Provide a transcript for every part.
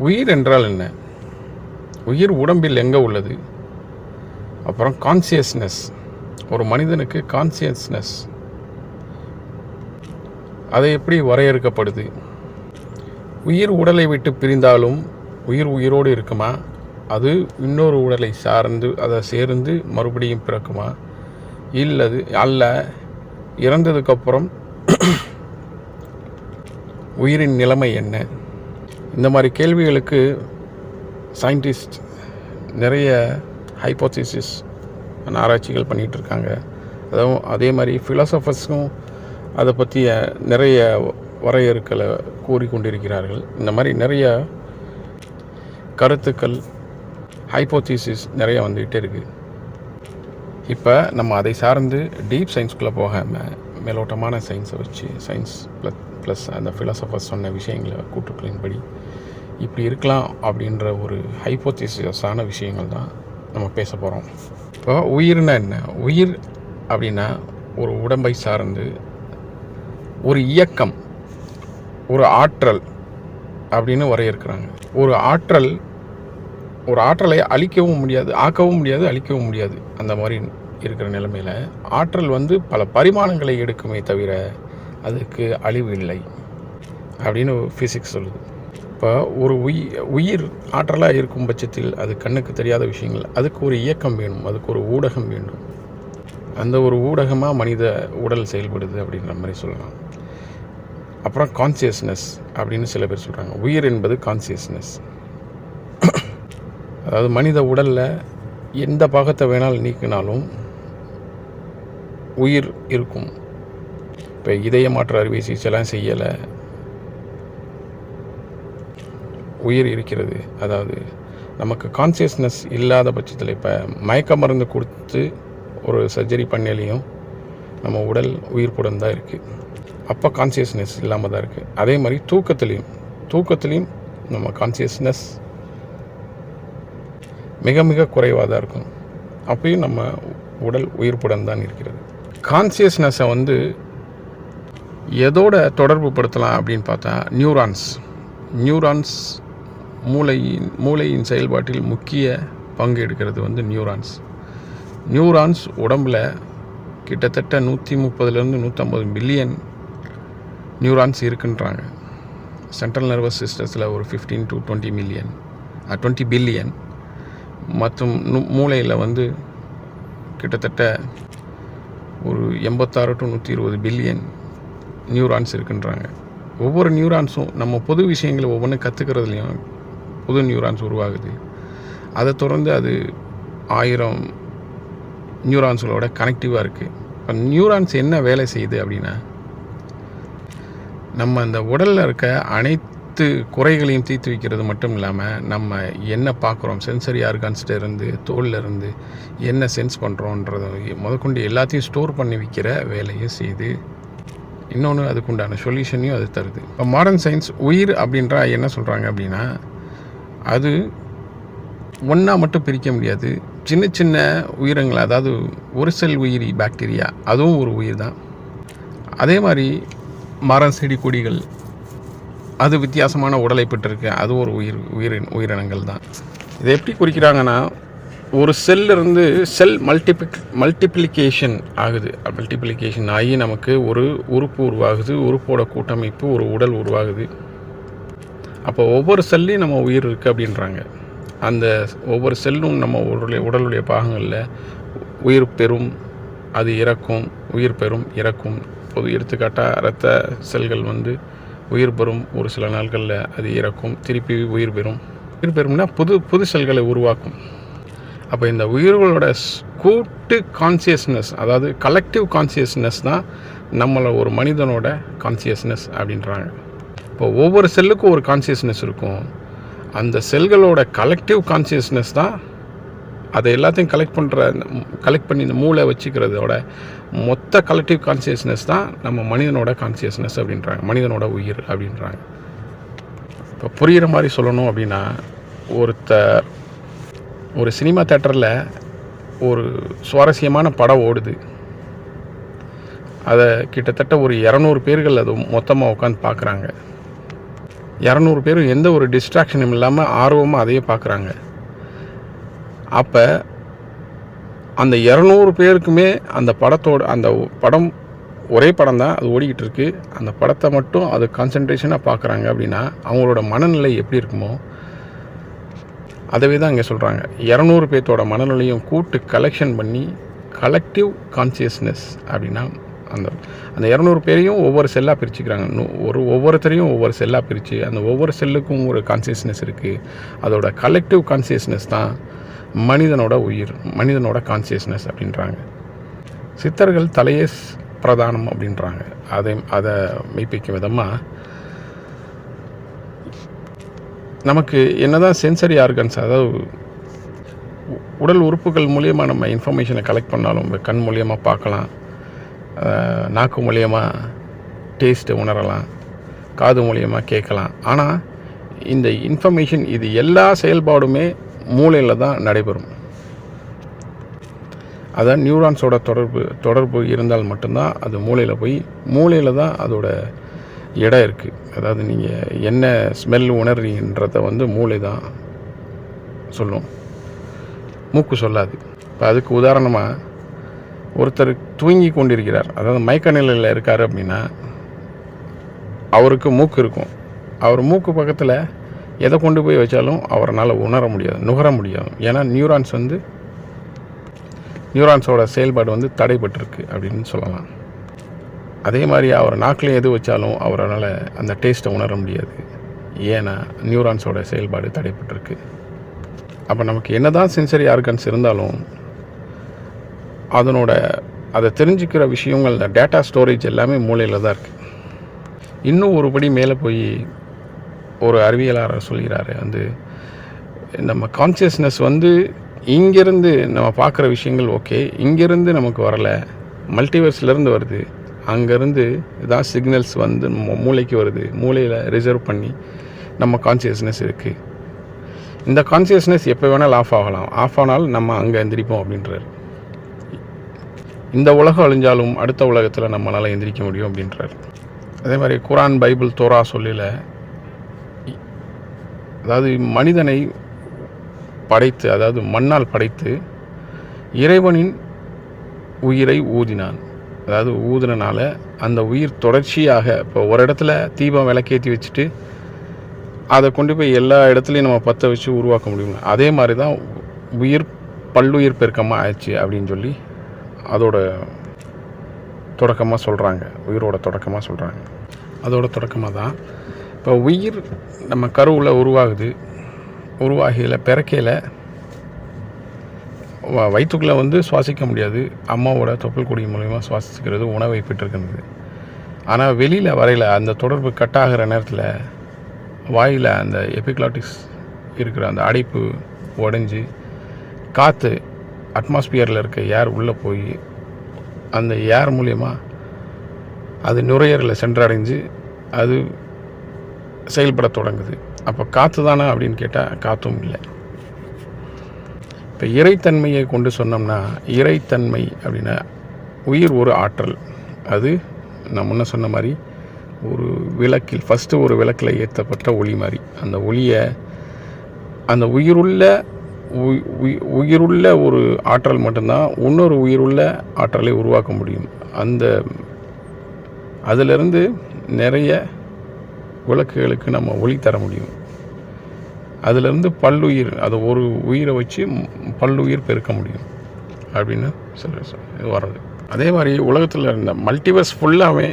உயிர் என்றால் என்ன? உயிர் உடம்பில் எங்கே உள்ளது? அப்புறம் கான்சியஸ்னஸ், ஒரு மனிதனுக்கு கான்சியஸ்னஸ் அதை எப்படி வரையறுக்கப்படுது? உயிர் உடலை விட்டு பிரிந்தாலும் உயிர் உயிரோடு இருக்குமா? அது இன்னொரு உடலை சார்ந்து அதை சேர்ந்து மறுபடியும் பிறக்குமா? அல்ல இறந்ததுக்கப்புறம் உயிரின் நிலைமை என்ன? இந்த மாதிரி கேள்விகளுக்கு சயின்டிஸ்ட் நிறைய ஹைப்போதீசிஸ் ஆராய்ச்சிகள் பண்ணிகிட்ருக்காங்க. அதே மாதிரி ஃபிலாசபர்ஸும் அதை பற்றிய நிறைய வரையறுக்களை கூறிக்கொண்டிருக்கிறார்கள். இந்த மாதிரி நிறைய கருத்துக்கள் ஹைப்போதீசிஸ் நிறைய வந்துகிட்டே இருக்குது. இப்போ நம்ம அதை சார்ந்து டீப் சயின்ஸ்குள்ளே போகாமல் மேலோட்டமான சயின்ஸை வச்சு சயின்ஸ் ப்ளஸ் அந்த ஃபிலாசபர்ஸ் சொன்ன விஷயங்களை கூற்றுக்களின்படி இப்படி இருக்கலாம் அப்படின்ற ஒரு ஹைப்போதீசிஸான விஷயங்கள் தான் நம்ம பேச போகிறோம். இப்போ உயிர்னா என்ன? உயிர் அப்படின்னா ஒரு உடம்பை சார்ந்து ஒரு இயக்கம், ஒரு ஆற்றல் அப்படின்னு வரையறுக்கிறாங்க. ஒரு ஆற்றலை அழிக்கவும் முடியாது, ஆக்கவும் முடியாது, அழிக்கவும் முடியாது. அந்த மாதிரி இருக்கிற நிலைமையில் ஆற்றல் பல பரிமாணங்களை எடுக்குமே தவிர அதுக்கு அழிவு இல்லை அப்படின்னு ஃபிசிக்ஸ் சொல்லுது. இப்போ ஒரு உயிர் ஆற்றலாக இருக்கும் பட்சத்தில் அது கண்ணுக்கு தெரியாத விஷயங்கள், அதுக்கு ஒரு இயக்கம் வேணும், அதுக்கு ஒரு ஊடகம் வேண்டும். அந்த ஒரு ஊடகமாக மனித உடல் செயல்படுது அப்படின்ற மாதிரி சொல்லலாம். அப்புறம் கான்சியஸ்னஸ் அப்படின்னு சில பேர் சொல்கிறாங்க. உயிர் என்பது கான்சியஸ்னஸ். அதாவது மனித உடலில் எந்த பாகத்தை வேணாலும் நீக்கினாலும் உயிர் இருக்கும். இப்போ இதய மாற்று அறுவை சிகிச்சைலாம் செய்யலை, உயிர் இருக்கிறது. அதாவது நமக்கு கான்சியஸ்னஸ் இல்லாத பட்சத்தில் இப்போ மயக்க மருந்து கொடுத்து ஒரு சர்ஜரி பண்ணலையும் நம்ம உடல் உயிர்ப்புடன் தான் இருக்குது. அப்போ கான்சியஸ்னஸ் இல்லாமல் தான் இருக்குது. அதே மாதிரி தூக்கத்துலேயும் நம்ம கான்சியஸ்னஸ் மிக மிக குறைவாக தான் இருக்கும். அப்பயும் நம்ம உடல் உயிர்ப்புடன் தான் இருக்கிறது. கான்சியஸ்னஸை எதோட தொடர்பு படுத்தலாம் அப்படின்னு பார்த்தா நியூரான்ஸ் மூளையின் செயல்பாட்டில் முக்கிய பங்கு எடுக்கிறது நியூரான்ஸ் உடம்பில் கிட்டத்தட்ட 130 150 மில்லியன் நியூரான்ஸ் இருக்குன்றாங்க. சென்ட்ரல் நர்வஸ் சிஸ்டத்தில் ஒரு 15 to 20 பில்லியன் மற்றும் மூளையில் கிட்டத்தட்ட ஒரு 86 to 120 பில்லியன் நியூரான்ஸ் இருக்குன்றாங்க. ஒவ்வொரு நியூரான்ஸும் நம்ம பொது விஷயங்களை ஒவ்வொன்றும் கற்றுக்கிறதுலையும் புது நியூரான்ஸ் உருவாகுது. அதை தொடர்ந்து அது 1000 நியூரான்ஸுகளோட கனெக்டிவாக இருக்குது. இப்போ நியூரான்ஸ் என்ன வேலை செய்யுது அப்படின்னா, நம்ம அந்த உடலில் இருக்க அனைத்து குறைகளையும் தீர்த்து வைக்கிறது மட்டும் இல்லாமல் நம்ம என்ன பார்க்குறோம், சென்சரி ஆர்கான்ஸ்கிட்ட இருந்து தோலில் இருந்து என்ன சென்ஸ் பண்ணுறோன்றதை முதற்கொண்டு எல்லாத்தையும் ஸ்டோர் பண்ணி வைக்கிற வேலையை செய்து இன்னொன்று அதுக்குண்டான சொல்யூஷனையும் அது தருது. இப்போ மாடர்ன் சயின்ஸ் உயிர் அப்படின்றா என்ன சொல்கிறாங்க அப்படின்னா, அது ஒன்றா மட்டும் பிரிக்க முடியாது. சின்ன சின்ன உயிரங்கள், அதாவது ஒரு செல் உயிரி பாக்டீரியா, அதுவும் ஒரு உயிர் தான். அதே மாதிரி மரம் செடி கொடிகள் அது வித்தியாசமான உடலை பெற்றிருக்கு, அது ஒரு உயிரினங்கள் தான். இதை எப்படி குறிக்கிறாங்கன்னா, ஒரு செல்லிருந்து செல் மல்டிப்ளிகேஷன் ஆகுது. மல்டிப்ளிகேஷன் ஆகி நமக்கு ஒரு உறுப்பு உருவாகுது, உறுப்போட கூட்டமைப்பு ஒரு உடல் உருவாகுது. அப்போ ஒவ்வொரு செல்லையும் நம்ம உயிர் இருக்குது அப்படின்றாங்க. அந்த ஒவ்வொரு செல்லும் நம்ம உடலுடைய பாகங்களில் உயிர் பெறும், அது இறக்கும், உயிர் பெறும், இறக்கும். பொது எடுத்துக்காட்டாக இரத்த செல்கள் உயிர் பெறும், ஒரு சில நாட்களில் அது இறக்கும், திருப்பி உயிர் பெறும்னா புது செல்களை உருவாக்கும். அப்போ இந்த உயிர்களோட கூட்டு கான்சியஸ்னஸ், அதாவது கலெக்டிவ் கான்சியஸ்னஸ் தான் ஒரு மனிதனோட கான்சியஸ்னஸ் அப்படின்றாங்க. இப்போ ஒவ்வொரு செல்லுக்கும் ஒரு கான்சியஸ்னஸ் இருக்கும். அந்த செல்களோட கலெக்டிவ் கான்சியஸ்னஸ் தான் அதை எல்லாத்தையும் கலெக்ட் பண்ணி இந்த மூளை வச்சுக்கிறதோட மொத்த கலெக்டிவ் கான்சியஸ்னஸ் தான் நம்ம மனிதனோட கான்சியஸ்னஸ் அப்படின்றாங்க, மனிதனோட உயிர் அப்படின்றாங்க. இப்போ புரிகிற மாதிரி சொல்லணும் அப்படின்னா, ஒரு சினிமா தேட்டரில் ஒரு சுவாரஸ்யமான படம் ஓடுது. அதை கிட்டத்தட்ட ஒரு 200 பேர்கள் அது மொத்தமாக உட்காந்து பார்க்குறாங்க. 200 பேரும் எந்த ஒரு டிஸ்ட்ராக்ஷனும் இல்லாமல் ஆர்வமாக அதையே பார்க்குறாங்க. அப்போ அந்த 200 பேருக்குமே அந்த படம் ஒரே படம் தான், அது ஓடிக்கிட்டு இருக்கு. அந்த படத்தை மட்டும் அது கான்சன்ட்ரேஷனாக பார்க்குறாங்க அப்படின்னா அவங்களோட மனநிலை எப்படி இருக்குமோ அதவே தான் இங்கே சொல்கிறாங்க. 200 பேர்த்தோட மனநிலையும் கூட்டு கலெக்ஷன் பண்ணி கலெக்டிவ் கான்சியஸ்னஸ் அப்படின்னா அந்த 200 பேரையும் ஒவ்வொரு செல்லாக பிரிச்சுக்கிறாங்க. ஒவ்வொருத்தரையும் ஒவ்வொரு செல்லாக பிரித்து அந்த ஒவ்வொரு செல்லுக்கும் ஒரு கான்சியஸ்னஸ் இருக்குது. அதோட கலெக்டிவ் கான்சியஸ்னஸ் தான் மனிதனோட உயிர், மனிதனோட கான்சியஸ்னஸ் அப்படின்றாங்க. சித்தர்கள் தலையே பிரதானம் அப்படின்றாங்க. அதை மெய்ப்பிக்கும் விதமாக நமக்கு என்னதான் சென்சரி ஆர்கன்ஸ், அதாவது உடல் உறுப்புகள் மூலியமாக நம்ம இன்ஃபர்மேஷனை கலெக்ட் பண்ணாலும் கண் மூலியமாக பார்க்கலாம், நாக்கு மூலியமாக டேஸ்ட்டு உணரலாம், காது மூலியமாக கேட்கலாம். ஆனால் இந்த இன்ஃபர்மேஷன் இது எல்லா செயல்பாடுமே மூளையில் தான் நடைபெறும். அதான் நியூரான்ஸோட தொடர்பு இருந்தால் மட்டும்தான் அது மூளையில் தான் அதோட இடம் இருக்குது. அதாவது நீங்கள் என்ன ஸ்மெல் உணர்றீங்கன்றதை மூளை தான் சொல்லும், மூக்கு சொல்லாது. இப்போ அதுக்கு உதாரணமாக ஒருத்தர் தூங்கி கொண்டிருக்கிறார், அதாவது மயக்க நிலையில் இருக்கார் அப்படின்னா அவருக்கு மூக்கு இருக்கும். அவர் மூக்கு பக்கத்தில் எதை கொண்டு போய் வச்சாலும் அவரால் நுகர முடியாது. ஏன்னா நியூரான்ஸோட செயல்பாடு தடைபட்டிருக்கு அப்படின்னு சொல்லலாம். அதே மாதிரி அவர் நாக்கில் எது வச்சாலும் அவரால் அந்த டேஸ்ட்டை உணர முடியாது. ஏன்னா நியூரான்ஸோட செயல்பாடு தடைபட்டிருக்கு. அப்போ நமக்கு என்ன தான் சென்சரி ஆர்கன்ஸ் இருந்தாலும் அதை தெரிஞ்சுக்கிற விஷயங்கள், டேட்டா ஸ்டோரேஜ் எல்லாமே மூளையில் தான் இருக்குது. இன்னும் ஒரு படி மேலே போய் ஒரு அறிவியலாளர் சொல்கிறாரு, நம்ம கான்சியஸ்னஸ் இங்கேருந்து நம்ம பார்க்குற விஷயங்கள் ஓகே, இங்கேருந்து நமக்கு வரலை, மல்டிவர்ஸ்லேருந்து வருது, அங்கேருந்து இதான் சிக்னல்ஸ் நம்ம மூளைக்கு வருது, மூளையில் ரிசர்வ் பண்ணி நம்ம கான்சியஸ்னஸ் இருக்குது. இந்த கான்சியஸ்னஸ் எப்போ வேணாலும் ஆஃப் ஆனாலும் நம்ம அங்கே எந்திரிப்போம் அப்படின்றார். இந்த உலகம் அழிஞ்சாலும் அடுத்த உலகத்தில் நம்மளால் எந்திரிக்க முடியும் அப்படின்றார். அதே மாதிரி குரான், பைபிள், தோரா சொல்லில் அதாவது மனிதனை படைத்து, அதாவது மண்ணால் படைத்து இறைவனின் உயிரை ஊதினான். அதாவது ஊதினால அந்த உயிர் தொடர்ச்சியாக, இப்போ ஒரு இடத்துல தீபம் விளக்கேற்றி வச்சுட்டு அதை கொண்டு போய் எல்லா இடத்துலையும் நம்ம பற்ற வச்சு உருவாக்க முடியும். அதே மாதிரி தான் உயிர் பல்லுயிர் பெருக்கமாக ஆயிடுச்சு அப்படின்னு சொல்லி அதோட தொடக்கமாக சொல்கிறாங்க. உயிரோட தொடக்கமாக சொல்கிறாங்க. அதோட தொடக்கமாக தான் இப்போ உயிர் நம்ம கருவில் உருவாகியில் பிறக்கையில் வயிற்றுக்குள்ளே சுவாசிக்க முடியாது. அம்மாவோட தொப்புள் கொடி மூலமா சுவாசிக்கிறது, உணவை பெற்றிருக்கிறது. ஆனால் வெளியில் வரையில் அந்த தொடர்பு கட்டாகிற நேரத்தில் வாயில் அந்த எபிக்ளாட்டிக்ஸ் இருக்கிற அந்த அடைப்பு உடஞ்சி காற்று அட்மாஸ்பியரில் இருக்க ஏர் உள்ளே போய் அந்த ஏர் மூலயமா அது நுரையீரலில் சென்றடைஞ்சு அது செயல்பட தொடங்குது. அப்போ காற்று தானே அப்படின்னு கேட்டால் காற்றும் இல்லை. இப்போ இறைத்தன்மையை கொண்டு சொன்னோம்னா, இறைத்தன்மை அப்படின்னா உயிர் ஒரு ஆற்றல். அது நான் முன்ன சொன்ன மாதிரி ஒரு விளக்கில் ஃபஸ்ட்டு ஒரு விளக்கில் ஏற்றப்பட்ட ஒளி மாதிரி, அந்த ஒளியை அந்த உயிருள்ள ஒரு ஆற்றல் மட்டும்தான் இன்னொரு உயிருள்ள ஆற்றலை உருவாக்க முடியும். அதிலிருந்து நிறைய விளக்குகளுக்கு நம்ம ஒளி தர முடியும். அதிலிருந்து பல்லுயிர், அதை ஒரு உயிரை வச்சு பல்லுயிர் பெருக்க முடியும் அப்படின்னு வர்றது. அதே மாதிரி உலகத்தில் இருந்த மல்டிவர்ஸ் ஃபுல்லாகவே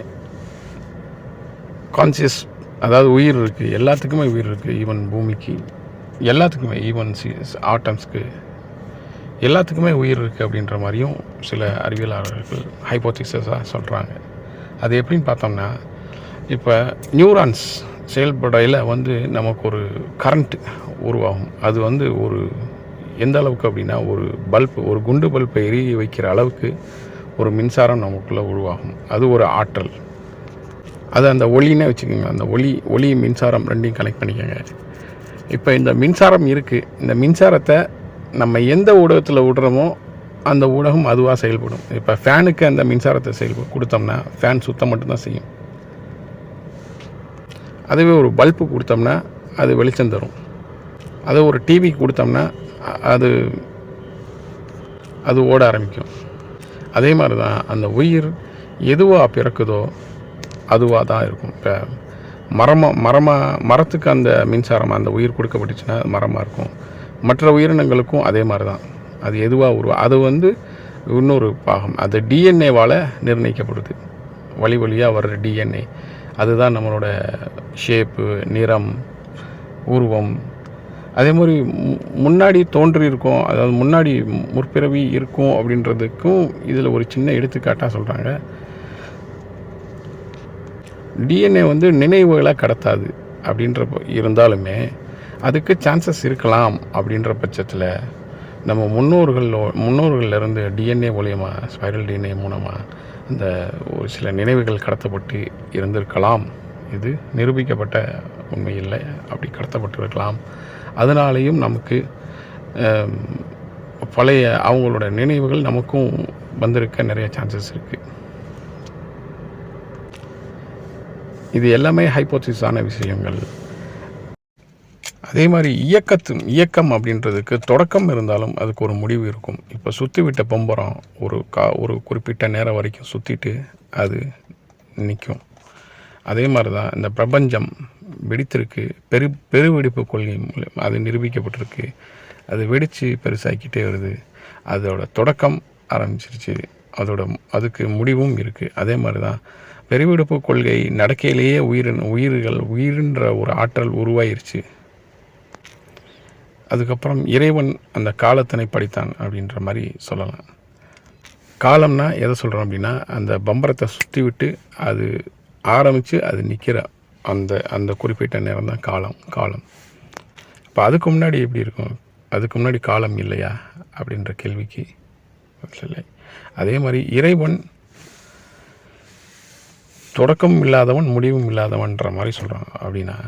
கான்சியஸ், அதாவது உயிர் இருக்குது, எல்லாத்துக்குமே உயிர் இருக்குது. ஈவன் பூமிக்கு எல்லாத்துக்குமே, ஈவன் ஆட்டம்ஸ்க்கு எல்லாத்துக்குமே உயிர் இருக்குது அப்படின்ற மாதிரியும் சில அறிவியலாளர்கள் ஹைப்போதிசிஸாக சொல்கிறாங்க. அது எப்படின்னு பார்த்தோம்னா, இப்போ நியூரான்ஸ் செயல்படையில் நமக்கு ஒரு கரண்ட் உருவாகும். அது ஒரு எந்த அளவுக்கு அப்படின்னா, ஒரு குண்டு பல்பை எரிய வைக்கிற அளவுக்கு ஒரு மின்சாரம் நமக்குள்ளே உருவாகும். அது ஒரு ஆற்றல். அது அந்த ஒளின்னே வச்சுக்கோங்க. அந்த ஒளி மின்சாரம் ரெண்டையும் கனெக்ட் பண்ணிக்கோங்க. இப்போ இந்த மின்சாரம் இருக்குது. இந்த மின்சாரத்தை நம்ம எந்த ஊடகத்தில் விடுறோமோ அந்த ஊடகம் அதுவாக செயல்படும். இப்போ ஃபேனுக்கு அந்த மின்சாரத்தை கொடுத்தோம்னா ஃபேன் சுத்தம் மட்டும்தான் செய்யும். அதுவே ஒரு பல்பு கொடுத்தோம்னா அது வெளிச்சம் தரும். அதை ஒரு டிவி கொடுத்தோம்னா அது அது ஓட ஆரம்பிக்கும். அதே மாதிரி தான் அந்த உயிர் எதுவாக பிறக்குதோ அதுவாக தான் இருக்கும். இப்போ மரத்துக்கு அந்த மின்சாரம் அந்த உயிர் கொடுக்கப்பட்டுச்சுன்னா மரமாக இருக்கும். மற்ற உயிரினங்களுக்கும் அதே மாதிரி தான். அது எதுவாக அது இன்னொரு பாகம், அது டிஎன்ஏவால் நிர்ணயிக்கப்படுது. வழியாக வர்ற டிஎன்ஏ அதுதான் நம்மளோட ஷேப்பு, நிறம், உருவம். அதே மாதிரி முன்னாடி தோன்றியிருக்கோம், அதாவது முன்னாடி முற்பிறவி இருக்கும் அப்படின்றதுக்கும் இதில் ஒரு சின்ன எடுத்துக்காட்டாக சொல்கிறாங்க. டிஎன்ஏ நினைவுகளை கடத்தாது இருந்தாலுமே அதுக்கு சான்சஸ் இருக்கலாம். அப்படின்ற பட்சத்தில் நம்ம முன்னோர்கள்லேருந்து டிஎன்ஏ மூலியமாக, ஸ்பைரல் டிஎன்ஏ மூலமாக இந்த ஒரு சில நினைவுகள் கடத்தப்பட்டு இருந்திருக்கலாம். இது நிரூபிக்கப்பட்ட உண்மை இல்லை, அப்படி கடத்தப்பட்டிருக்கலாம். அதனாலேயும் நமக்கு பழைய அவங்களோட நினைவுகள் நமக்கும் வந்திருக்க நிறைய சான்சஸ் இருக்குது. இது எல்லாமே ஹைப்போதிசிஸான விஷயங்கள். அதே மாதிரி இயக்கம் அப்படின்றதுக்கு தொடக்கம் இருந்தாலும் அதுக்கு ஒரு முடிவு இருக்கும். இப்போ சுற்றி விட்ட பம்பரம் ஒரு குறிப்பிட்ட நேரம் வரைக்கும் சுற்றிட்டு அது நிற்கும். அதே மாதிரி தான் இந்த பிரபஞ்சம் வெடித்திருக்கு. பெருவெடிப்பு கொள்கை மூலம் அது நிரூபிக்கப்பட்டிருக்கு. அது வெடித்து பெருசாக்கிட்டே வருது. அதோட தொடக்கம் ஆரம்பிச்சிருச்சு, அதுக்கு முடிவும் இருக்குது. அதே மாதிரி தான் பெருவெடிப்பு கொள்கை நடக்கையிலேயே உயிரின்ற ஒரு ஆற்றல் உருவாயிருச்சு. அதுக்கப்புறம் இறைவன் அந்த காலத்தினை படைத்தான் அப்படின்ற மாதிரி சொல்லலாம். காலம்னா எதை சொல்கிறோம் அப்படின்னா, அந்த பம்பரத்தை சுற்றி விட்டு அது ஆரம்பித்து அது நிற்கிற அந்த குறிப்பிட்ட நேரம் தான் காலம். இப்போ அதுக்கு முன்னாடி எப்படி இருக்கும்? அதுக்கு முன்னாடி காலம் இல்லையா அப்படின்ற கேள்விக்கு இல்லை. அதே மாதிரி இறைவன் தொடக்கம் இல்லாதவன், முடிவும் இல்லாதவன்ற மாதிரி சொல்கிறான். அப்படின்னா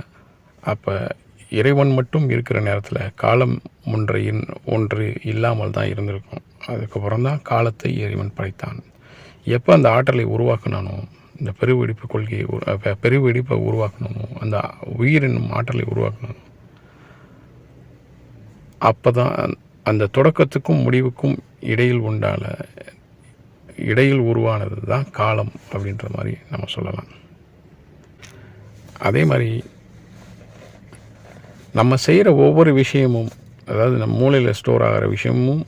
அப்போ இறைவன் மட்டும் இருக்கிற நேரத்தில் காலம் ஒன்று இல்லாமல் தான் இருந்திருக்கும். அதுக்கப்புறம் தான் காலத்தை இறைவன் படைத்தான். எப்போ அந்த ஆற்றலை உருவாக்கினானோ, இந்த பெருவெடிப்பை உருவாக்கணுமோ, அந்த உயிரினும் ஆற்றலை உருவாக்கணும், அப்போ தான் அந்த தொடக்கத்துக்கும் முடிவுக்கும் இடையில் உருவானது தான் காலம் அப்படின்ற மாதிரி நம்ம சொல்லலாம். அதே மாதிரி நம்ம செய்கிற ஒவ்வொரு விஷயமும், அதாவது நம்ம மூளையில் ஸ்டோர் ஆகிற விஷயமும்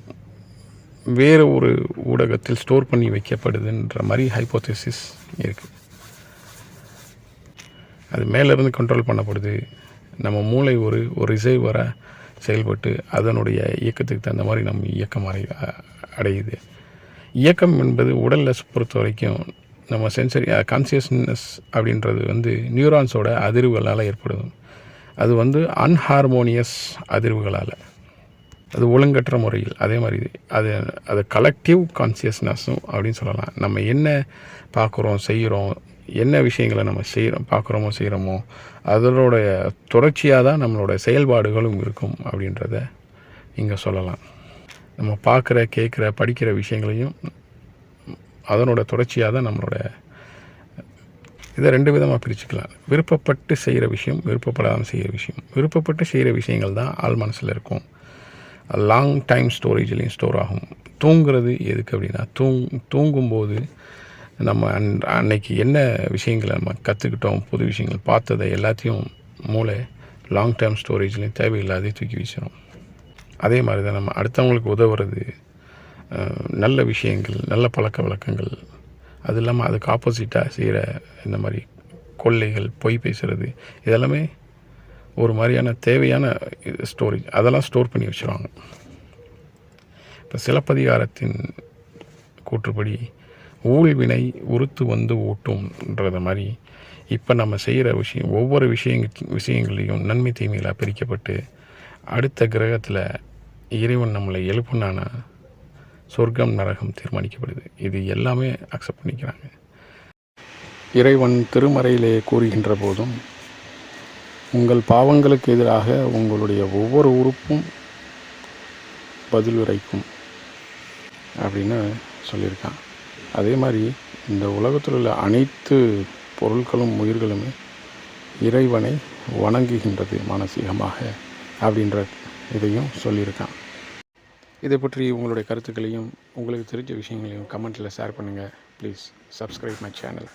வேறு ஒரு ஊடகத்தில் ஸ்டோர் பண்ணி வைக்கப்படுதுன்ற மாதிரி ஹைப்போதேசிஸ் இருக்குது. அது மேலேருந்து கண்ட்ரோல் பண்ணப்படுது. நம்ம மூளை ஒரு ரிசர்வராக செயல்பட்டு அதனுடைய இயக்கத்துக்கு தகுந்த மாதிரி நம்ம இயக்கம் அடையுது. இயக்கம் என்பது உடலில் பொறுத்த வரைக்கும் நம்ம சென்சரி கான்சியஸ்னஸ் அப்படின்றது நியூரான்ஸோட அதிர்வுகளால் ஏற்படுது. அது அன்ஹார்மோனியஸ் அதிர்வுகளால், அது ஒழுங்கற்ற முறையில். அதே மாதிரி அது கலெக்டிவ் கான்சியஸ்னஸும் அப்படின்னு சொல்லலாம். நம்ம என்ன பார்க்குறோம், செய்கிறோம், என்ன விஷயங்களை நம்ம செய்கிறோமோ அதனோடைய தொடர்ச்சியாக தான் நம்மளோட செயல்பாடுகளும் இருக்கும் அப்படின்றத இங்கே சொல்லலாம். நம்ம பார்க்குற, கேட்குற, படிக்கிற விஷயங்களையும் அதனோட தொடர்ச்சியாக தான் நம்மளோட. இதை 2 விதமாக பிரிச்சுக்கலாம். விருப்பப்பட்டு செய்கிற விஷயம், விருப்பப்படாமல் செய்கிற விஷயம். விருப்பப்பட்டு செய்கிற விஷயங்கள் தான் ஆள் மனசில் இருக்கும். லாங் டைம் ஸ்டோரேஜ்லேயும் ஸ்டோர் ஆகும். தூங்குறது எதுக்கு அப்படின்னா, தூங்கும்போது நம்ம அன்னைக்கு என்ன விஷயங்களை நம்ம கற்றுக்கிட்டோம், புது விஷயங்கள் பார்த்ததை எல்லாத்தையும் மூளை லாங் டேர்ம் ஸ்டோரேஜ்லேயும் தேவையில்லாதே தூக்கி வீசிடும். அதே மாதிரி தான் நம்ம அடுத்தவங்களுக்கு உதவுறது, நல்ல விஷயங்கள், நல்ல பழக்க வழக்கங்கள், அது இல்லாமல் அதுக்கு ஆப்போசிட்டாக செய்கிற இந்த மாதிரி கொள்ளைகள், பொய் பேசுகிறது, இதெல்லாமே ஒரு மாதிரியான தேவையான ஸ்டோரேஜ். அதெல்லாம் ஸ்டோர் பண்ணி வச்சுருவாங்க. இப்போ சிலப்பதிகாரத்தின் கூற்றுப்படி ஊழ்வினை உறுத்து ஊட்டும்ன்றது மாதிரி இப்போ நம்ம செய்கிற ஒவ்வொரு விஷயங்களையும் நன்மை தீமைகளாக பிரிக்கப்பட்டு அடுத்த கிரகத்தில் இறைவன் நம்மளை எழுப்புனானா சொர்க்கம் நரகம் தீர்மானிக்கப்படுது. இது எல்லாமே அக்செப்ட் பண்ணிக்கிறாங்க. இறைவன் திருமறையிலே கூறுகின்ற போதும், உங்கள் பாவங்களுக்கு எதிராக உங்களுடைய ஒவ்வொரு உறுப்பும் பதில் உரைக்கும் அப்படின்னு சொல்லியிருக்கான். அதே மாதிரி இந்த உலகத்தில் உள்ள அனைத்து பொருட்களும், உயிர்களுமே இறைவனை வணங்குகின்றது மானசீகமாக அப்படின்ற இதையும் சொல்லியிருக்கான். இதை பற்றி உங்களுடைய கருத்துக்களையும் உங்களுக்கு தெரிஞ்ச விஷயங்களையும் கமெண்ட்டில் ஷேர் பண்ணுங்கள். Please subscribe my channel.